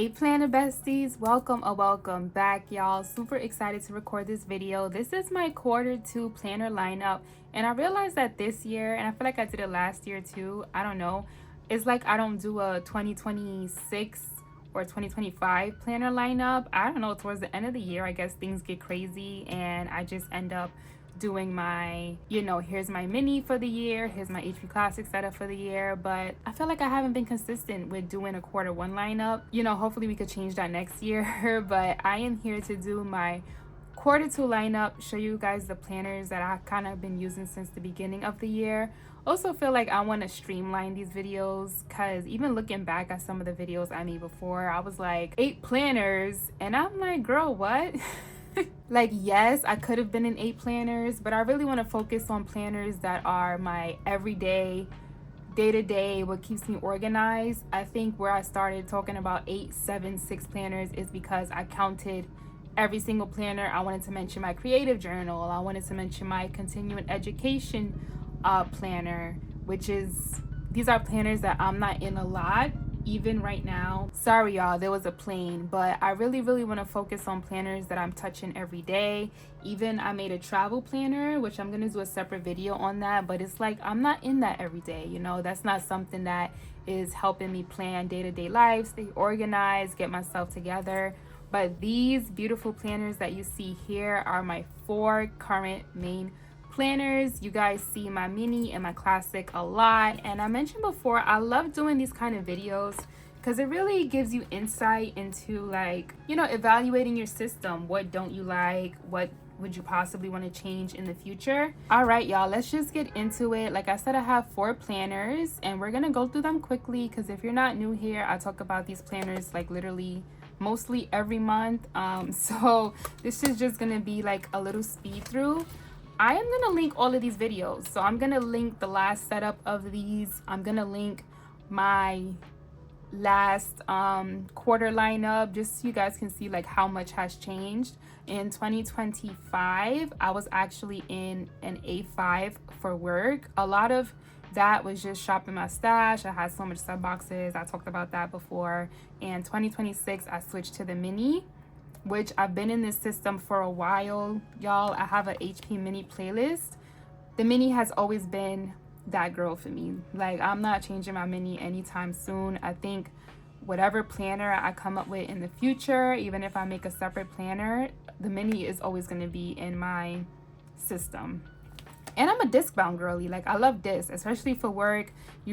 Hey planner besties, welcome back, y'all. Super excited to record this video. This is my Q2 planner lineup, and I realized that this year, and I feel like I did it last year too, I don't know, it's like I don't do a 2026 or 2025 planner lineup. I don't know, towards the end of the year I guess things get crazy and I just end up doing my, here's my mini for the year, here's my HP Classic setup for the year. But I feel like I haven't been consistent with doing a Q1 lineup. Hopefully we could change that next year. But I am here to do my Q2 lineup, show you guys the planners that I kind of been using since the beginning of the year. Also feel like I want to streamline these videos, because even looking back at some of the videos I made before, I was like 8 planners and I'm like, girl, what? Like, yes, I could have been in 8 planners, but I really want to focus on planners that are my everyday, day-to-day, what keeps me organized. I think where I started talking about 8, 7, 6 planners is because I counted every single planner. I wanted to mention my creative journal. I wanted to mention my continuing education planner, which is, these are planners that I'm not in a lot even right now. Sorry y'all, there was a plane. But I really want to focus on planners that I'm touching every day. Even I made a travel planner, which I'm gonna do a separate video on that, but it's like I'm not in that every day. That's not something that is helping me plan day-to-day life, stay organized, get myself together. But these beautiful planners that you see here are my 4 current main planners. You guys see my mini and my classic a lot, and I mentioned before I love doing these kind of videos because it really gives you insight into, like, evaluating your system. What don't you like? What would you possibly want to change in the future? All right, y'all, let's just get into it. Like I said, I have 4 planners and we're gonna go through them quickly, because if you're not new here, I talk about these planners like literally mostly every month. So this is just gonna be like a little speed through. I am going to link all of these videos. So I'm going to link the last setup of these. I'm going to link my last quarter lineup, just so you guys can see like how much has changed. In 2025, I was actually in an A5 for work. A lot of that was just shopping my stash. I had so much sub boxes. I talked about that before. And 2026, I switched to the mini, which I've been in this system for a while, y'all. I have a HP mini playlist. The mini has always been that girl for me. Like, I'm not changing my mini anytime soon. I think whatever planner I come up with in the future, even if I make a separate planner, the mini is always going to be in my system. And I'm a disc bound girly. Like, I love discs, especially for work. I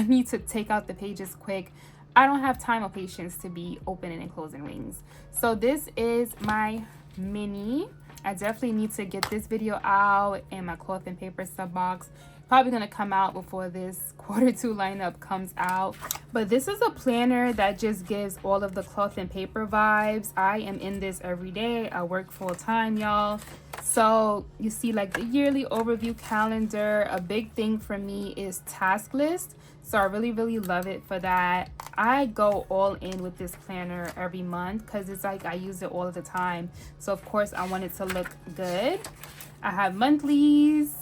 need to take out the pages quick. I don't have time or patience to be opening and closing rings. So this is my mini. I definitely need to get this video out, and my cloth and paper sub box probably gonna come out before this Q2 lineup comes out. But this is a planner that just gives all of the cloth and paper vibes. I am in this every day. I work full time, y'all. So you see like the yearly overview calendar. A big thing for me is task list. So I really love it for that. I go all in with this planner every month because it's like I use it all the time. So of course I want it to look good. I have monthlies,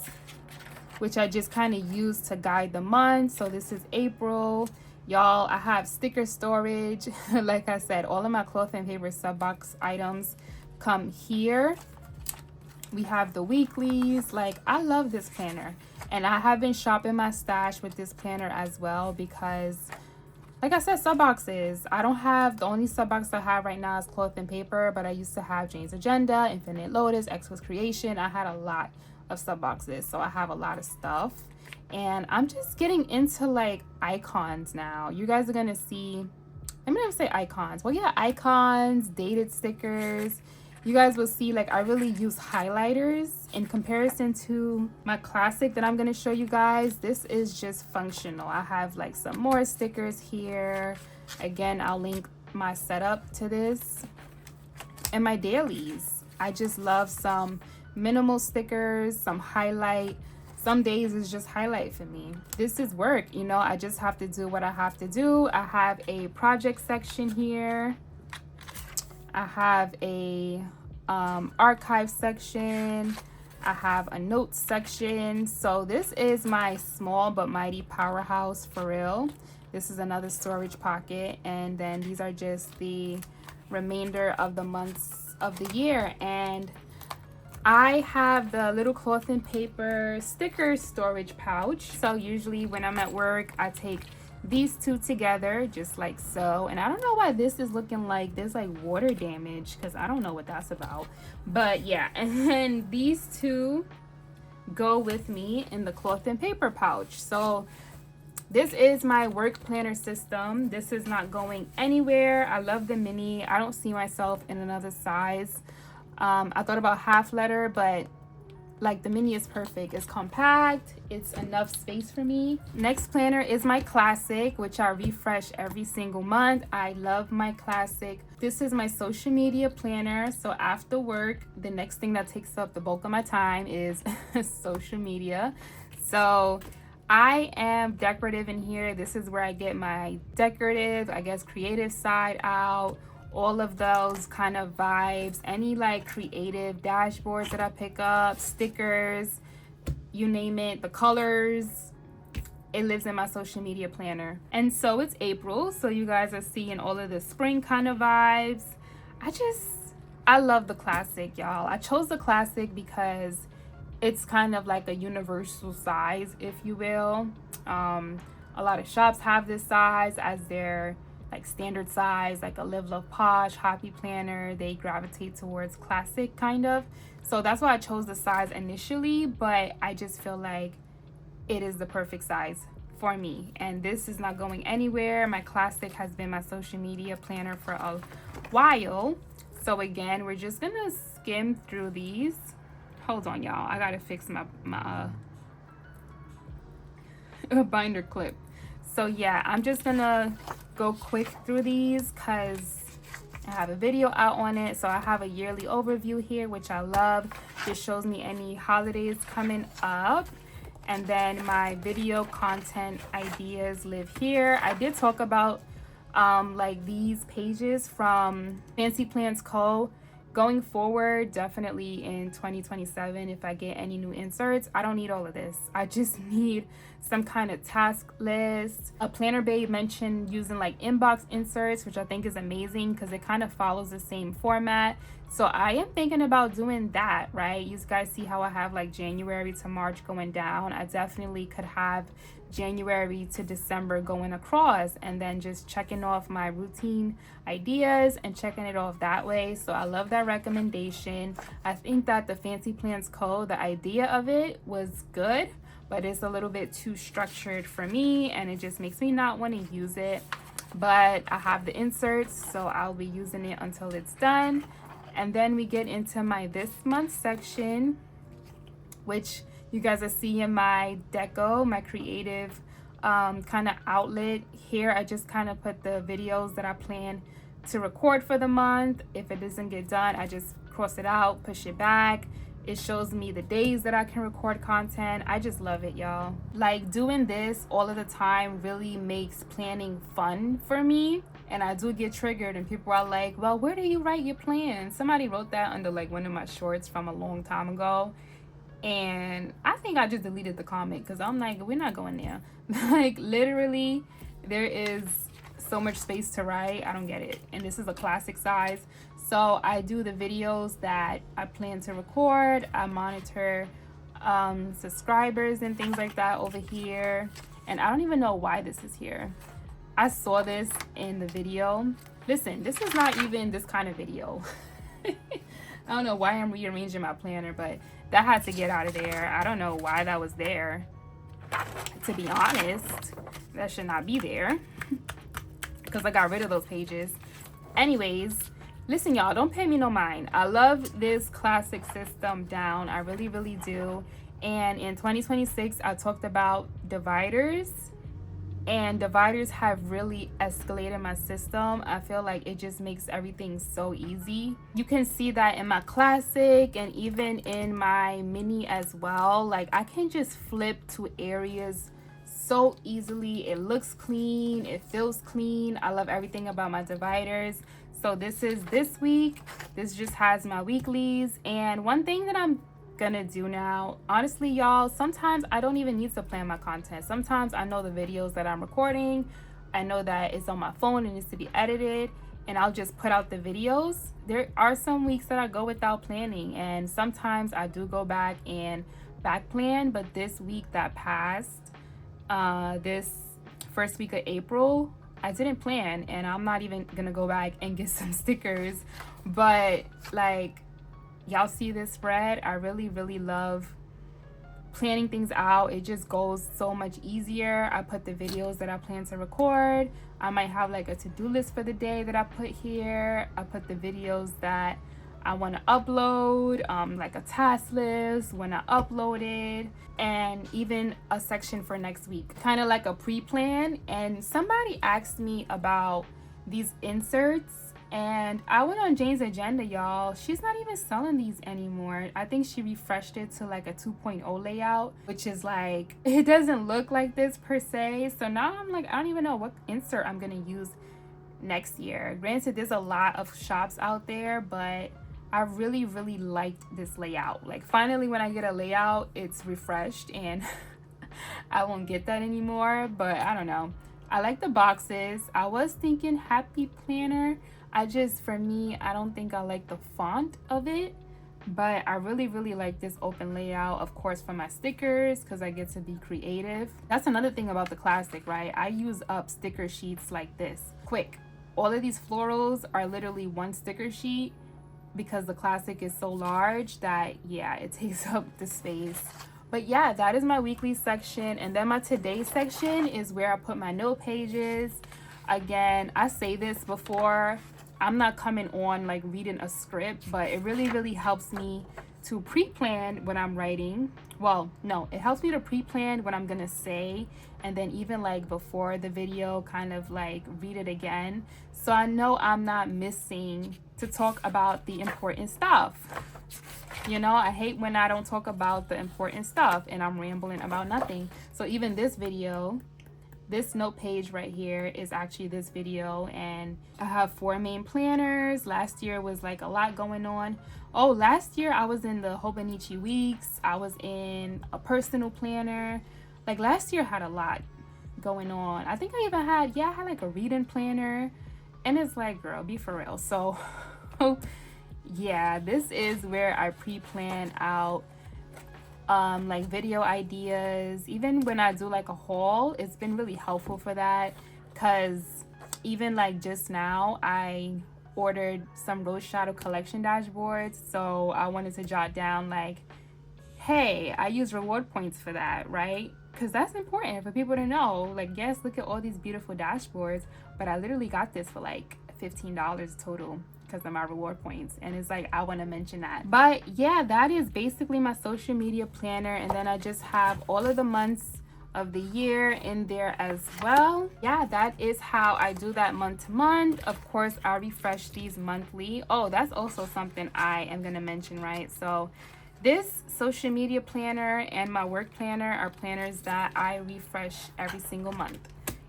which I just kind of use to guide the month. So this is April. Y'all, I have sticker storage. Like I said, all of my cloth and paper sub box items come here. We have the weeklies. Like, I love this planner, and I have been shopping my stash with this planner as well, because like I said, sub boxes. I don't have, the only sub box I have right now is cloth and paper, but I used to have Jane's Agenda, Infinite Lotus, Xmas Creation. I had a lot of sub boxes, so I have a lot of stuff, and I'm just getting into like icons now. You guys are gonna see, I'm gonna say icons. Well, yeah, icons, dated stickers. You guys will see like I really use highlighters in comparison to my classic that I'm going to show you guys. This is just functional. I have like some more stickers here. Again, I'll link my setup to this. And my dailies. I just love some minimal stickers, some highlight. Some days is just highlight for me. This is work, I just have to do what I have to do. I have a project section here. I have a archive section. I have a notes section. So this is my small but mighty powerhouse for real. This is another storage pocket, and then these are just the remainder of the months of the year. And I have the little cloth and paper sticker storage pouch. So usually when I'm at work, I take these two together just like so. And I don't know why this is looking like there's like water damage, because I don't know what that's about. But yeah, and then these two go with me in the cloth and paper pouch. So this is my work planner system. This is not going anywhere. I love the mini. I don't see myself in another size. I thought about half letter, but like the mini is perfect. It's compact, it's enough space for me. Next planner is my classic, which I refresh every single month. I love my classic. This is my social media planner. So after work, the next thing that takes up the bulk of my time is social media. So I am decorative in here. This is where I get my decorative, I guess, creative side out. All of those kind of vibes, any like creative dashboards that I pick up, stickers, you name it, the colors, it lives in my social media planner. And so it's April, so you guys are seeing all of the spring kind of vibes. I love the classic, y'all. I chose the classic because it's kind of like a universal size, if you will. A lot of shops have this size as their like standard size, like a Live Love Posh, Hoppy planner. They gravitate towards classic kind of. So that's why I chose the size initially, but I just feel like it is the perfect size for me. And this is not going anywhere. My classic has been my social media planner for a while. So again, we're just gonna skim through these. Hold on, y'all. I gotta fix my binder clip. So yeah, I'm just gonna go quick through these because I have a video out on it. So I have a yearly overview here, which I love. This shows me any holidays coming up. And then my video content ideas live here. I did talk about like these pages from Fancy Plants Co. Going forward, definitely in 2027, if I get any new inserts, I don't need all of this. I just need some kind of task list. A planner babe mentioned using like inbox inserts, which I think is amazing because it kind of follows the same format. So I am thinking about doing that, right? You guys see how I have like January to March going down. I definitely could have January to December going across, and then just checking off my routine ideas and checking it off that way. So I love that recommendation. I think that the Fancy Plants Co., the idea of it was good, but it's a little bit too structured for me, and it just makes me not want to use it. But I have the inserts, so I'll be using it until it's done. And then we get into my this month section, which you guys are seeing my deco, my creative kind of outlet. Here I just kind of put the videos that I plan to record for the month. If it doesn't get done, I just cross it out, push it back. It shows me the days that I can record content. I just love it, y'all. Like, doing this all of the time really makes planning fun for me. And I do get triggered, and people are like, well, where do you write your plans? Somebody wrote that under like one of my shorts from a long time ago. And I think I just deleted the comment because I'm like, we're not going there. Like, literally, there is so much space to write. I don't get it. And this is a classic size. So I do the videos that I plan to record. I monitor subscribers and things like that over here. And I don't even know why this is here. I saw this in the video. Listen, this is not even this kind of video. I don't know why I'm rearranging my planner, but that had to get out of there. I don't know why that was there. To be honest, that should not be there because I got rid of those pages. Anyways, listen, y'all, don't pay me no mind. I love this classic system down. I really, really do. And in 2026, I talked about dividers. And dividers have really escalated my system. I feel like it just makes everything so easy. You can see that in my classic and even in my mini as well. Like, I can just flip to areas so easily. It looks clean, it feels clean. I love everything about my dividers. So this is this week. This just has my weeklies. And one thing that I'm gonna do now, honestly, y'all, sometimes I don't even need to plan my content. Sometimes I know the videos that I'm recording I know that it's on my phone and needs to be edited, and I'll just put out the videos. There are some weeks that I go without planning, and sometimes I do go back and back plan, but this week that passed, this first week of April, I didn't plan, and I'm not even gonna go back and get some stickers. But like, y'all see this spread? I really love planning things out. It just goes so much easier. I put the videos that I plan to record. I might have like a to-do list for the day that I put here. I put the videos that I want to upload, like a task list when I uploaded, and even a section for next week, kind of like a pre-plan. And somebody asked me about these inserts, and I went on Jane's agenda, y'all. She's not even selling these anymore. I think she refreshed it to like a 2.0 layout, which is like, it doesn't look like this per se. So now I'm like, I don't even know what insert I'm gonna use next year. Granted, there's a lot of shops out there, but I really liked this layout. Like, finally, when I get a layout, it's refreshed, and I won't get that anymore. But I don't know, I like the boxes. I was thinking Happy Planner. For me, I don't think I like the font of it, but I really like this open layout, of course, for my stickers, because I get to be creative. That's another thing about the classic, right? I use up sticker sheets like this quick. All of these florals are literally one sticker sheet, because the classic is so large that, yeah, it takes up the space. But yeah, that is my weekly section. And then my today section is where I put my note pages. Again, I say this before, I'm not coming on like reading a script, but it really helps me to pre-plan when I'm writing. Well, no, it helps me to pre-plan what I'm gonna say, and then even like before the video, kind of like read it again, so I know I'm not missing to talk about the important stuff. You know, I hate when I don't talk about the important stuff and I'm rambling about nothing. So even this video, this note page right here is actually this video, and I have 4 main planners. Last year was like a lot going on. Oh, last year I was in the Hobonichi weeks. I was in a personal planner. Like, last year had a lot going on. I think I even had, I had like a reading planner, and it's like, girl, be for real. So yeah, this is where I pre-plan out like video ideas. Even when I do like a haul, it's been really helpful for that, because even like just now I ordered some Rose Shadow collection dashboards, so I wanted to jot down like, hey, I use reward points for that, right? Because that's important for people to know, like, yes, look at all these beautiful dashboards, but I literally got this for like $15 total because of my reward points. And it's like, I want to mention that. But yeah, that is basically my social media planner. And then I just have all of the months of the year in there as well. Yeah, that is how I do that month to month. Of course, I refresh these monthly. Oh, that's also something I am going to mention, right? So this social media planner and my work planner are planners that I refresh every single month.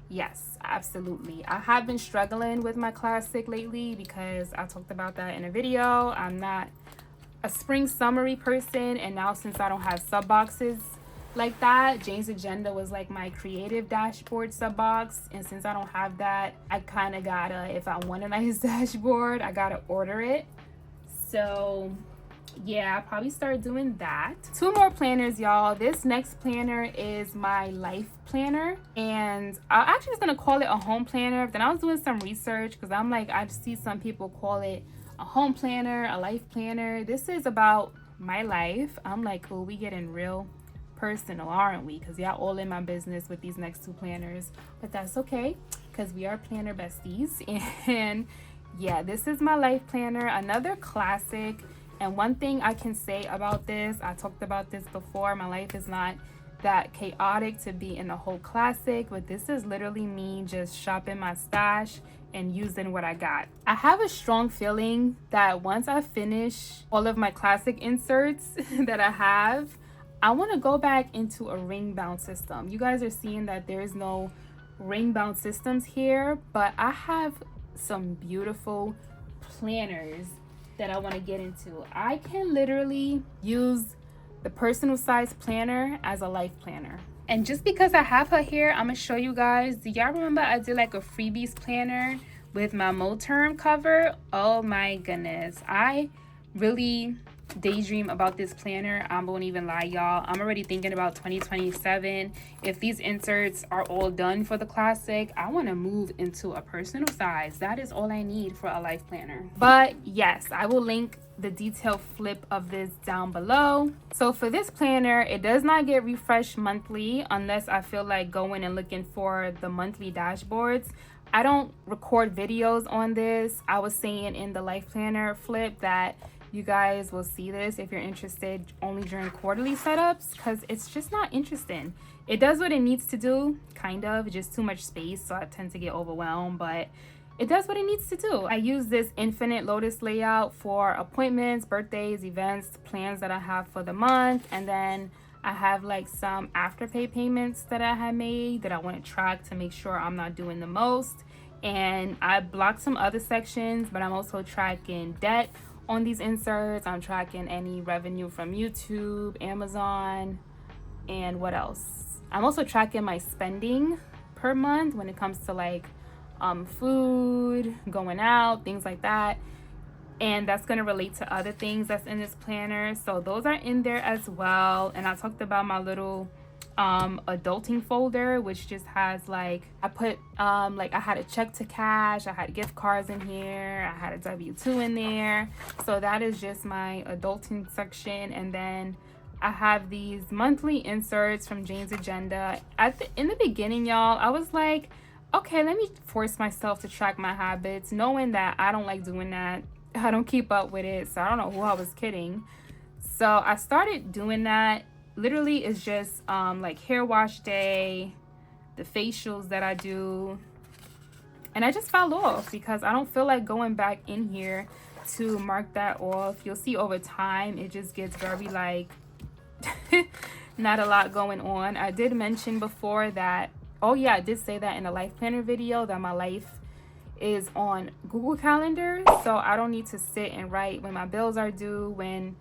Yes, absolutely. I have been struggling with my classic lately because I talked about that in a video. I'm not a spring summery person, and now since I don't have sub boxes like that, Jane's Agenda was like my creative dashboard sub box, and since I don't have that, I kind of gotta, if I want a nice dashboard, I gotta order it. So yeah, I'll probably start doing that. 2 more planners, y'all. This next planner is my life planner, and I actually was gonna call it a home planner. Then I was doing some research because I'm like, I see some people call it a home planner, a life planner. This is about my life. I'm like, oh, we getting real personal, aren't we? Because y'all all in my business with these next 2 planners, but that's okay because we are planner besties. And yeah, this is my life planner, another classic. And one thing I can say about this, I talked about this before, my life is not that chaotic to be in the whole classic, but this is literally me just shopping my stash and using what I got. I have a strong feeling that once I finish all of my classic inserts that I have, I want to go back into a ring bound system. You guys are seeing that there's no ring bound systems here, but I have some beautiful planners that I want to get into. I can literally use the personal size planner as a life planner, And just because I have her here, I'm gonna show you guys. Do y'all remember I did like a freebies planner with my MoTerm cover? Oh my goodness, I really daydream about this planner. I won't even lie, y'all. I'm already thinking about 2027. If these inserts are all done for the classic, I want to move into a personal size. That is all I need for a life planner. But yes, I will link the detailed flip of this down below. So for this planner, it does not get refreshed monthly unless I feel like going and looking for the monthly dashboards. I don't record videos on this. I was saying in the life planner flip that you guys will see this if you're interested only during quarterly setups, because it's just not interesting. It does what it needs to do, kind of, just too much space, so I tend to get overwhelmed, but it does what it needs to do. I use this infinite lotus layout for appointments, birthdays, events, plans that I have for the month, and then I have like some afterpay payments that I have made that I want to track to make sure I'm not doing the most. And I blocked some other sections, but I'm also tracking debt on these inserts. I'm tracking any revenue from YouTube, Amazon, and what else? I'm also tracking my spending per month when it comes to like food, going out, things like that. And that's going to relate to other things that's in this planner. So those are in there as well. And I talked about my little adulting folder, which just has like, I put like I had a check to cash, I had gift cards in here, I had a W-2 in there. So that is just my adulting section. And then I have these monthly inserts from Jane's Agenda. In the beginning, y'all, I was like, okay, let me force myself to track my habits, knowing that I don't like doing that. I don't keep up with it, so I don't know who I was kidding. So I started doing that. Literally, it's just like hair wash day, the facials that I do, and I just fell off because I don't feel like going back in here to mark that off. You'll see over time it just gets very like not a lot going on. I did mention before that, oh yeah, I did say that in a life planner video, that my life is on Google Calendar, so I don't need to sit and write when my bills are due, when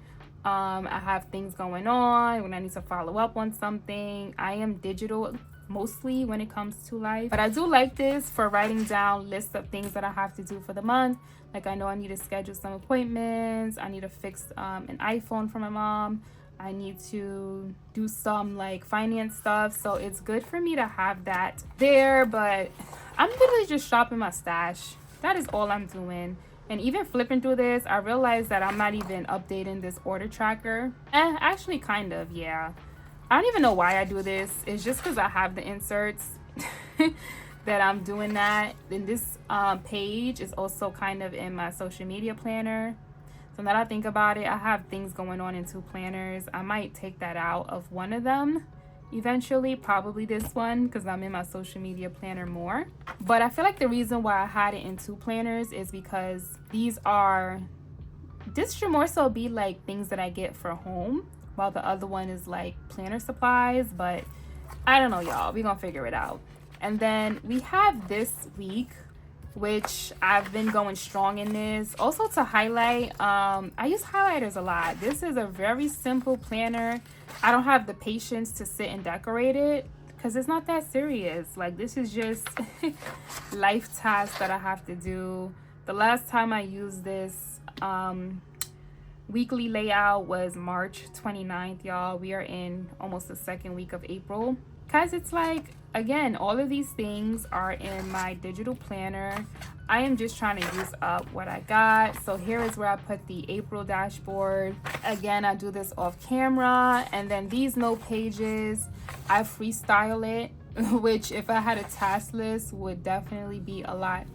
I have things going on, when I need to follow up on something. I am digital mostly when it comes to life, but I do like this for writing down lists of things that I have to do for the month. Like I know I need to schedule some appointments, I need to fix an iPhone for my mom, I need to do some like finance stuff. So it's good for me to have that there. But I'm literally just shopping my stash. That is all I'm doing. And even flipping through this, I realized that I'm not even updating this order tracker. Actually kind of, yeah. I don't even know why I do this. It's just because I have the inserts that I'm doing that. And this page is also kind of in my social media planner. So now that I think about it, I have things going on in two planners. I might take that out of one of them eventually, probably this one, because I'm in my social media planner more. But I feel like the reason why I had it in two planners is because this should more so be like things that I get for home, while the other one is like planner supplies. But I don't know, y'all, we're gonna figure it out. And then we have this week, which I've been going strong in this. Also to highlight, I use highlighters a lot. This is a very simple planner. I don't have the patience to sit and decorate it because it's not that serious. Like this is just life tasks that I have to do. The last time I used this weekly layout was March 29th, y'all. We are in almost the second week of April. Because it's like, again, all of these things are in my digital planner. I am just trying to use up what I got. So here is where I put the April dashboard. Again, I do this off camera. And then these note pages, I freestyle it, which if I had a task list would definitely be a lot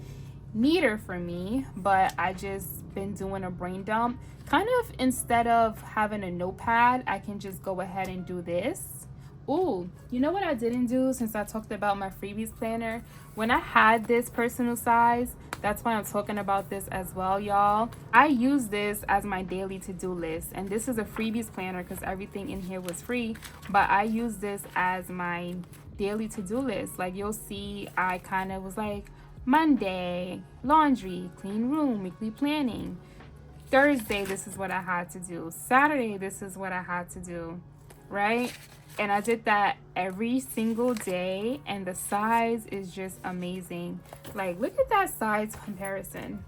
neater for me. But I just been doing a brain dump. Kind of instead of having a notepad, I can just go ahead and do this. Oh, you know what I didn't do since I talked about my freebies planner? When I had this personal size, that's why I'm talking about this as well, y'all. I use this as my daily to-do list. And this is a freebies planner because everything in here was free. But I use this as my daily to-do list. Like you'll see, I kind of was like, Monday, laundry, clean room, weekly planning. Thursday, this is what I had to do. Saturday, this is what I had to do, right? And I did that every single day, and the size is just amazing. Like, look at that size comparison.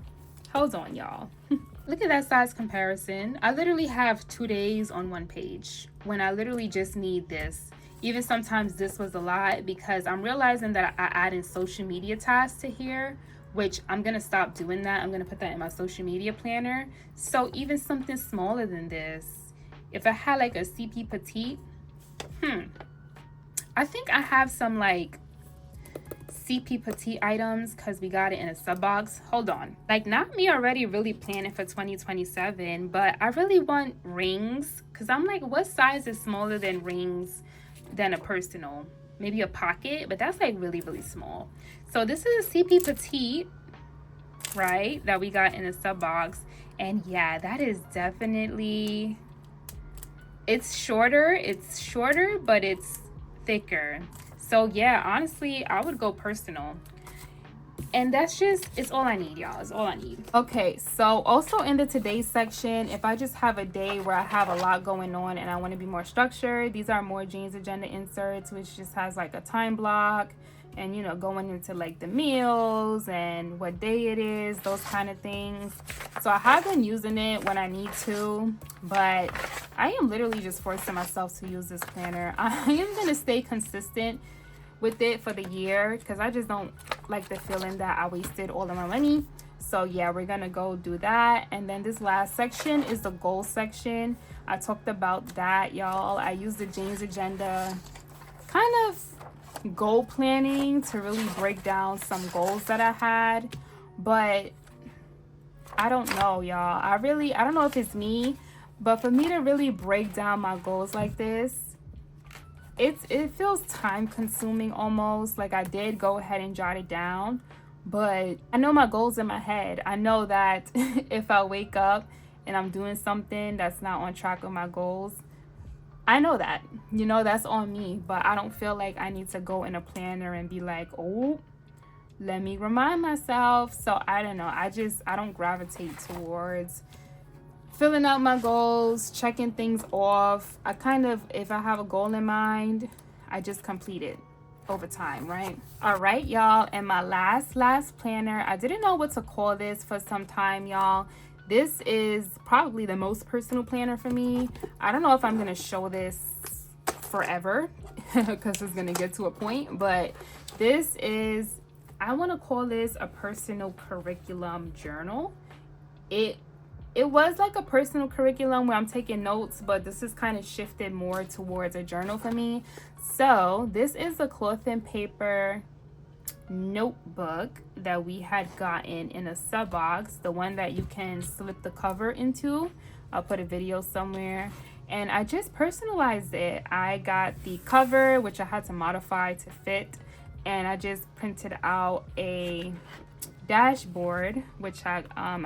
Hold on, y'all. Look at that size comparison. I literally have 2 days on one page when I literally just need this. Even sometimes this was a lot because I'm realizing that I add in social media tasks to here, which I'm gonna stop doing that. I'm gonna put that in my social media planner. So even something smaller than this, if I had like a CP Petite, I think I have some like CP Petite items because we got it in a sub box. Hold on. Like, not me already really planning for 2027, but I really want rings because I'm like, what size is smaller than rings than a personal? Maybe a pocket, but that's like really, really small. So this is a CP Petite, right, that we got in a sub box. And yeah, that is definitely, it's shorter, but it's thicker. So yeah, honestly, I would go personal. And that's just, it's all I need, y'all. It's all I need. Okay, so also in the today's section, if I just have a day where I have a lot going on and I want to be more structured, these are more Jane's Agenda inserts, which just has like a time block and, you know, going into like the meals and what day it is, those kind of things. So I have been using it when I need to, but I am literally just forcing myself to use this planner. I am going to stay consistent with it for the year because I just don't like the feeling that I wasted all of my money. So yeah, we're gonna go do that. And then this last section is the goal section. I talked about that, y'all. I used the Jane's Agenda kind of goal planning to really break down some goals that I had, but I don't know, y'all. I don't know if it's me, but for me to really break down my goals like this, it feels time consuming almost. Like, I did go ahead and jot it down, but I know my goals in my head. I know that if I wake up and I'm doing something that's not on track with my goals, I know that, you know, that's on me. But I don't feel like I need to go in a planner and be like, oh, let me remind myself. So I don't know, I don't gravitate towards filling out my goals, checking things off. I kind of, if I have a goal in mind, I just complete it over time, right? All right, y'all, and my last planner, I didn't know what to call this for some time, y'all. This is probably the most personal planner for me. I don't know if I'm gonna show this forever because it's gonna get to a point, but this is, I want to call this a personal curriculum journal. It was like a personal curriculum where I'm taking notes, but this is kind of shifted more towards a journal for me. So this is a cloth and paper notebook that we had gotten in a sub box, the one that you can slip the cover into. I'll put a video somewhere. And I just personalized it. I got the cover, which I had to modify to fit, and I just printed out a dashboard, which I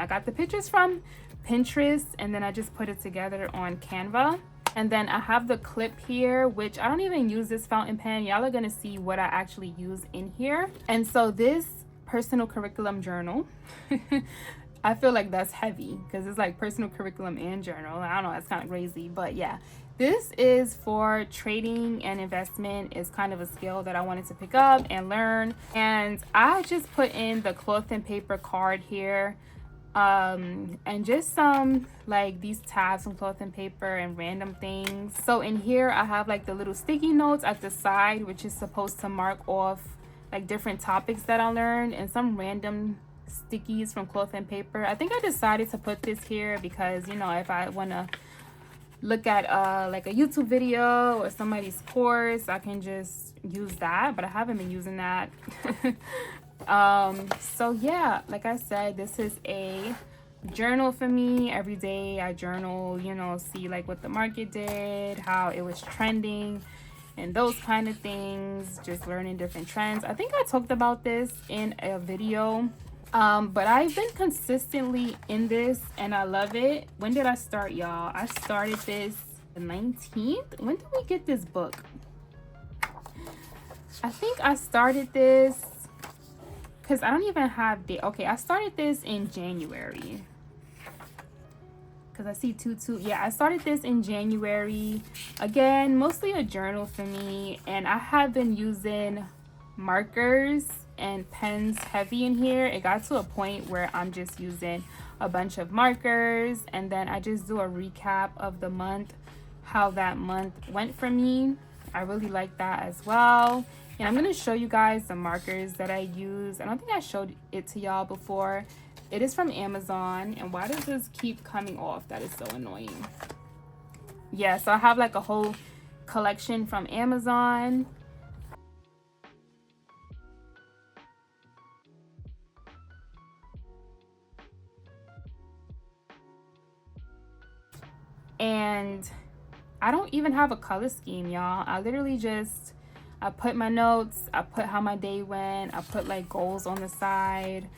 got the pictures from Pinterest, and then I just put it together on Canva. And then I have the clip here, which I don't even use this fountain pen. Y'all are gonna see what I actually use in here. And so this personal curriculum journal, I feel like that's heavy because it's like personal curriculum and journal. I don't know, that's kind of crazy, but yeah. This is for trading and investment. It's kind of a skill that I wanted to pick up and learn. And I just put in the cloth and paper card here, and just some like these tabs from cloth and paper and random things. So in here I have like the little sticky notes at the side, which is supposed to mark off like different topics that I learned, and some random stickies from cloth and paper. I think I decided to put this here because, you know, if I want to look at like a YouTube video or somebody's course, I can just use that, but I haven't been using that. So yeah, like I said, this is a journal for me. Every day I journal, you know, see like what the market did, how it was trending, and those kind of things, just learning different trends. I think I talked about this in a video, but I've been consistently in this and I love it. When did I start, y'all? I started this the 19th. When did we get this book? I think I started this because I don't even have the, okay, I started this in January because I see 2 yeah, I started this in January. Again, mostly a journal for me, and I have been using markers and pens heavy in here. It got to a point where I'm just using a bunch of markers, and then I just do a recap of the month, how that month went for me. I really like that as well. And I'm going to show you guys the markers that I use. I don't think I showed it to y'all before. It is from Amazon. And why does this keep coming off? That is so annoying. Yeah, so I have like a whole collection from Amazon. And I don't even have a color scheme, y'all. I literally just, I put my notes, I put how my day went, I put like goals on the side.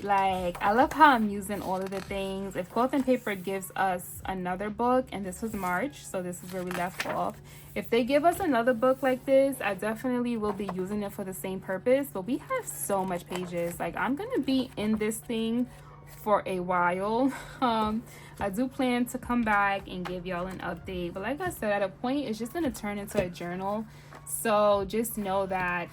Like, I love how I'm using all of the things. If Cloth and Paper gives us another book, and this was March, so this is where we left off. If they give us another book like this, I definitely will be using it for the same purpose. But we have so much pages. Like, I'm gonna be in this thing for a while. I do plan to come back and give y'all an update, but like I said, at a point it's just gonna turn into a journal, so just know that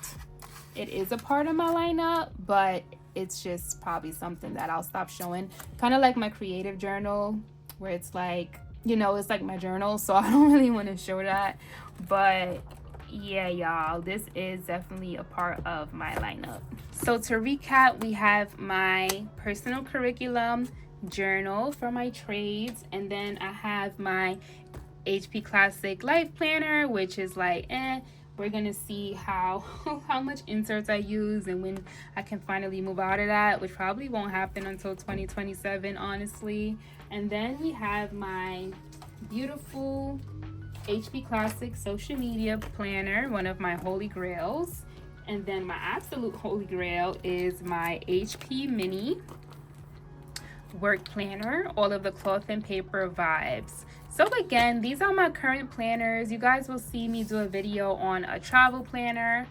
it is a part of my lineup, but it's just probably something that I'll stop showing, kind of like my creative journal, where it's like, you know, it's like my journal, so I don't really want to show that. But yeah, y'all, this is definitely a part of my lineup. So to recap, we have my personal curriculum journal for my trades, and then I have my HP Classic Life Planner, which is like, we're gonna see how much inserts I use and when I can finally move out of that, which probably won't happen until 2027, honestly. And then we have my beautiful HP Classic Social Media Planner, one of my holy grails. And then my absolute holy grail is my HP Mini Work Planner, all of the Cloth and Paper vibes. So again, these are my current planners. You guys will see me do a video on a travel planner.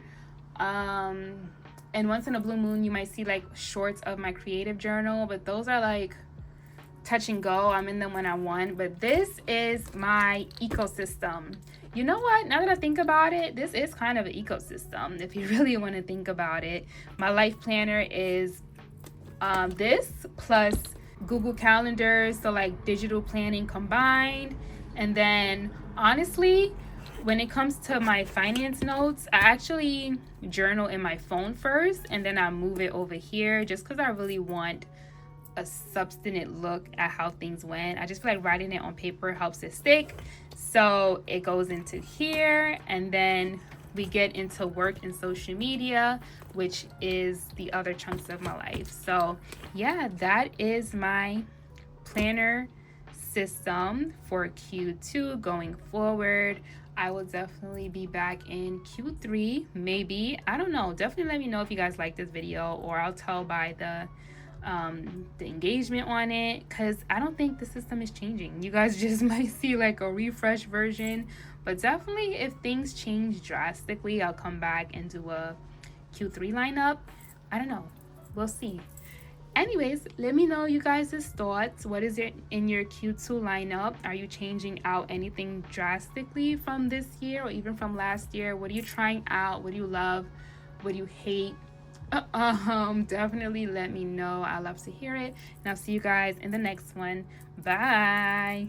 And once in a blue moon, you might see like shorts of my creative journal, but those are like touch and go. I'm in them when I want. But this is my ecosystem. You know what? Now that I think about it, this is kind of an ecosystem if you really want to think about it. My life planner is this plus Google Calendars, so like digital planning combined. And then honestly, when it comes to my finance notes, I actually journal in my phone first, and then I move it over here just because I really want a substantive look at how things went. I just feel like writing it on paper helps it stick. So it goes into here, and then we get into work and social media, which is the other chunks of my life. So yeah, that is my planner system for Q2 going forward. I will definitely be back in Q3, maybe. I don't know. Definitely let me know if you guys like this video, or I'll tell by the engagement on it, because I don't think the system is changing. You guys just might see like a refresh version, but definitely if things change drastically, I'll come back and do a Q3 lineup. I don't know, we'll see. Anyways, let me know you guys' thoughts. What is it in your Q2 lineup? Are you changing out anything drastically from this year or even from last year? What are you trying out? What do you love? What do you hate? Definitely let me know. I love to hear it, and I'll see you guys in the next one. Bye.